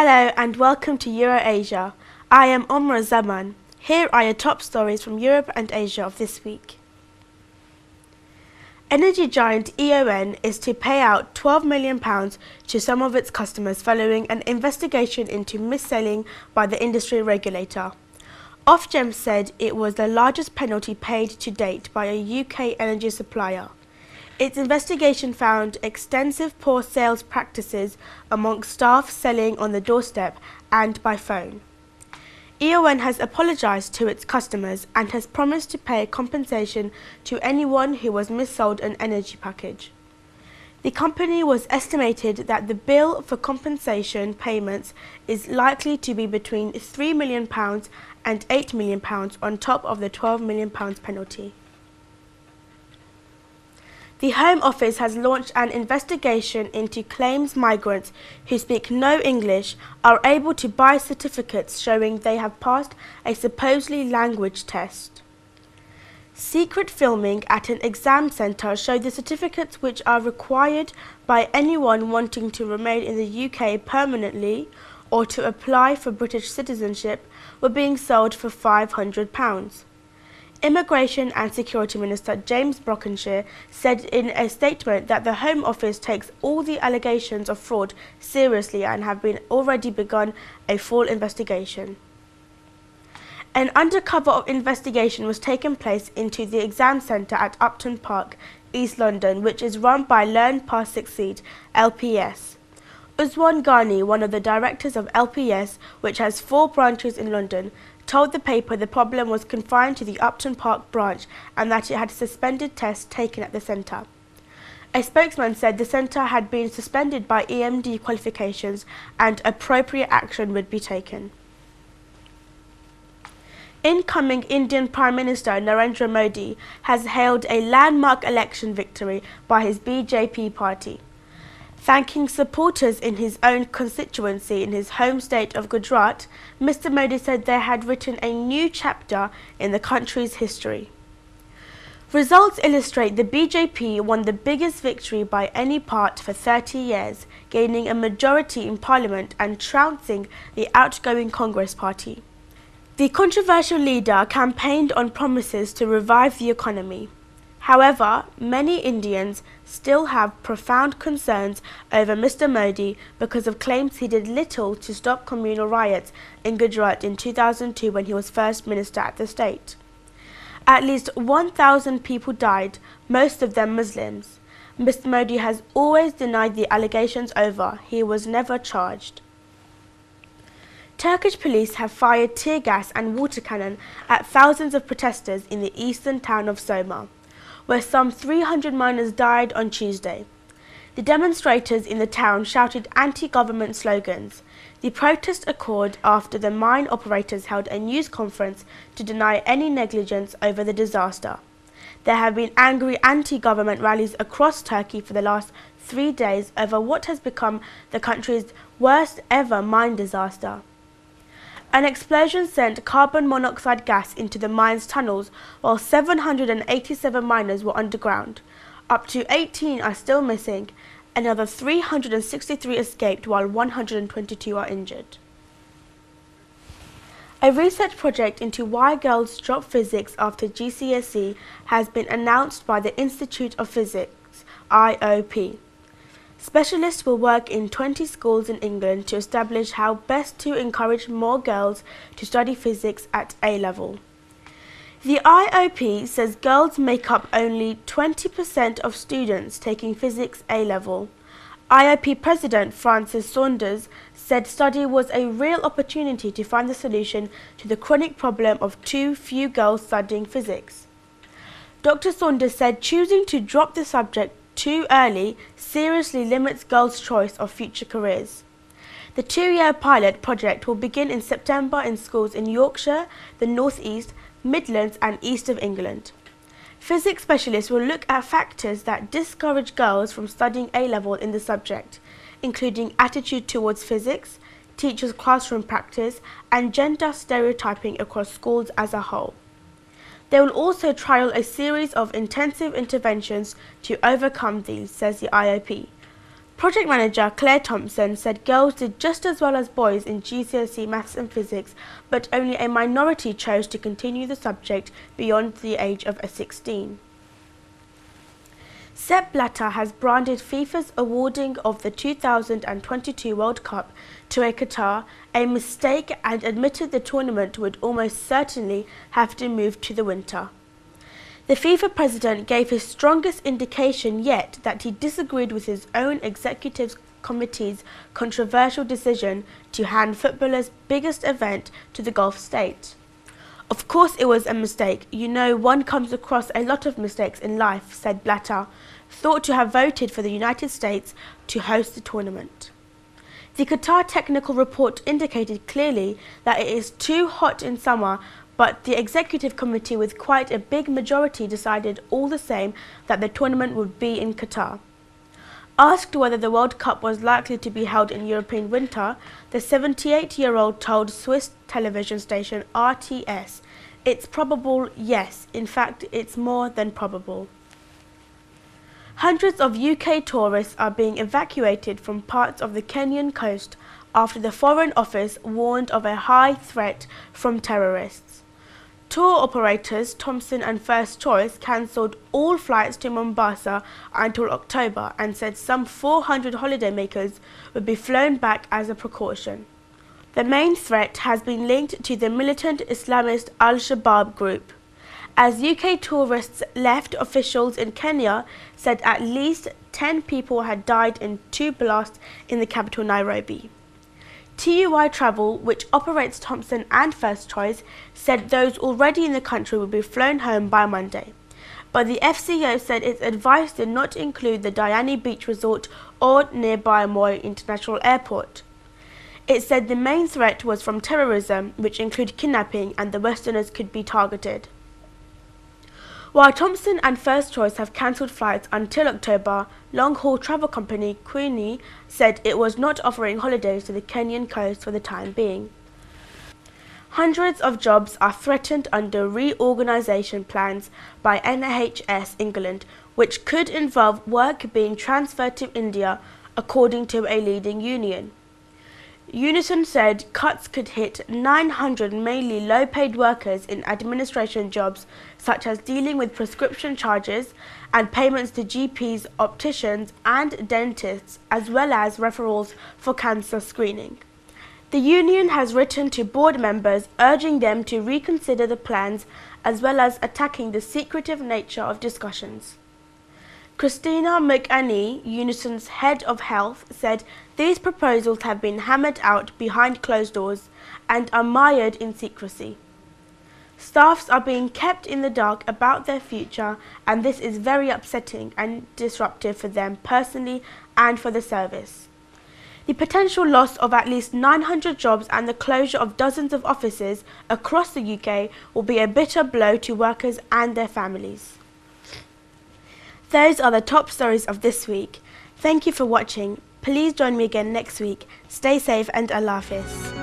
Hello and welcome to Euroasia. I am Omrah Zaman. Here are your top stories from Europe and Asia of this week. Energy giant E.ON is to pay out £12 million to some of its customers following an investigation into mis-selling by the industry regulator. Ofgem said it was the largest penalty paid to date by a UK energy supplier. Its investigation found extensive poor sales practices amongst staff selling on the doorstep and by phone. E.ON has apologised to its customers and has promised to pay compensation to anyone who was mis-sold an energy package. The company was estimated that the bill for compensation payments is likely to be between £3 million and £8 million on top of the £12 million penalty. The Home Office has launched an investigation into claims migrants who speak no English are able to buy certificates showing they have passed a supposedly language test. Secret filming at an exam centre showed the certificates which are required by anyone wanting to remain in the UK permanently or to apply for British citizenship were being sold for £500. Immigration and Security Minister James Brockenshire said in a statement that the Home Office takes all the allegations of fraud seriously and have already begun a full investigation. An undercover investigation was taken place into the exam centre at Upton Park, East London, which is run by Learn Pass Succeed, LPS. Uswan Ghani, one of the directors of LPS, which has 4 branches in London, told the paper the problem was confined to the Upton Park branch and that it had suspended tests taken at the centre. A spokesman said the centre had been suspended by EMD qualifications and appropriate action would be taken. Incoming Indian Prime Minister Narendra Modi has hailed a landmark election victory by his BJP party. Thanking supporters in his own constituency in his home state of Gujarat, Mr. Modi said they had written a new chapter in the country's history. Results illustrate the BJP won the biggest victory by any part for 30 years, gaining a majority in parliament and trouncing the outgoing Congress party. The controversial leader campaigned on promises to revive the economy. However, many Indians still have profound concerns over Mr. Modi because of claims he did little to stop communal riots in Gujarat in 2002 when he was first minister at the state. At least 1,000 people died, most of them Muslims. Mr. Modi has always denied the allegations over. He was never charged. Turkish police have fired tear gas and water cannon at thousands of protesters in the eastern town of Soma, where some 300 miners died on Tuesday. The demonstrators in the town shouted anti-government slogans. The protest occurred after the mine operators held a news conference to deny any negligence over the disaster. There have been angry anti-government rallies across Turkey for the last 3 days over what has become the country's worst ever mine disaster. An explosion sent carbon monoxide gas into the mine's tunnels while 787 miners were underground. Up to 18 are still missing. Another 363 escaped while 122 are injured. A research project into why girls drop physics after GCSE has been announced by the Institute of Physics, IOP. Specialists will work in 20 schools in England to establish how best to encourage more girls to study physics at A-level. The IOP says girls make up only 20% of students taking physics A-level. IOP President Francis Saunders said study was a real opportunity to find the solution to the chronic problem of too few girls studying physics. Dr. Saunders said choosing to drop the subject too early seriously limits girls' choice of future careers. The 2-year pilot project will begin in September in schools in Yorkshire, the North East, Midlands and East of England. Physics specialists will look at factors that discourage girls from studying A-level in the subject, including attitude towards physics, teachers' classroom practice and gender stereotyping across schools as a whole. They will also trial a series of intensive interventions to overcome these, says the IOP. Project manager Claire Thompson said girls did just as well as boys in GCSE maths and physics, but only a minority chose to continue the subject beyond the age of 16. Sepp Blatter has branded FIFA's awarding of the 2022 World Cup to a Qatar a mistake and admitted the tournament would almost certainly have to move to the winter. The FIFA president gave his strongest indication yet that he disagreed with his own executive committee's controversial decision to hand footballers' biggest event to the Gulf state. Of course it was a mistake. You know, one comes across a lot of mistakes in life, said Blatter, thought to have voted for the United States to host the tournament. The Qatar technical report indicated clearly that it is too hot in summer, but the executive committee with quite a big majority decided all the same that the tournament would be in Qatar. Asked whether the World Cup was likely to be held in European winter, the 78-year-old told Swiss television station RTS, "It's probable, yes. In fact, it's more than probable." Hundreds of UK tourists are being evacuated from parts of the Kenyan coast after the Foreign Office warned of a high threat from terrorists. Tour operators Thomson and First Choice cancelled all flights to Mombasa until October and said some 400 holidaymakers would be flown back as a precaution. The main threat has been linked to the militant Islamist Al-Shabaab group. As UK tourists left, officials in Kenya said at least 10 people had died in 2 blasts in the capital Nairobi. TUI Travel, which operates Thomson and First Choice, said those already in the country would be flown home by Monday. But the FCO said its advice did not include the Diani Beach Resort or nearby Moi International Airport. It said the main threat was from terrorism, which included kidnapping, and the Westerners could be targeted. While Thomson and First Choice have cancelled flights until October, long-haul travel company Queenie said it was not offering holidays to the Kenyan coast for the time being. Hundreds of jobs are threatened under reorganisation plans by NHS England, which could involve work being transferred to India, according to a leading union. Unison said cuts could hit 900 mainly low-paid workers in administration jobs such as dealing with prescription charges and payments to GPs, opticians and dentists, as well as referrals for cancer screening. The union has written to board members urging them to reconsider the plans as well as attacking the secretive nature of discussions. Christina McAnee, Unison's head of health, said these proposals have been hammered out behind closed doors and are mired in secrecy. Staffs are being kept in the dark about their future, and this is very upsetting and disruptive for them personally and for the service. The potential loss of at least 900 jobs and the closure of dozens of offices across the UK will be a bitter blow to workers and their families. Those are the top stories of this week. Thank you for watching. Please join me again next week. Stay safe and Allah Hafiz.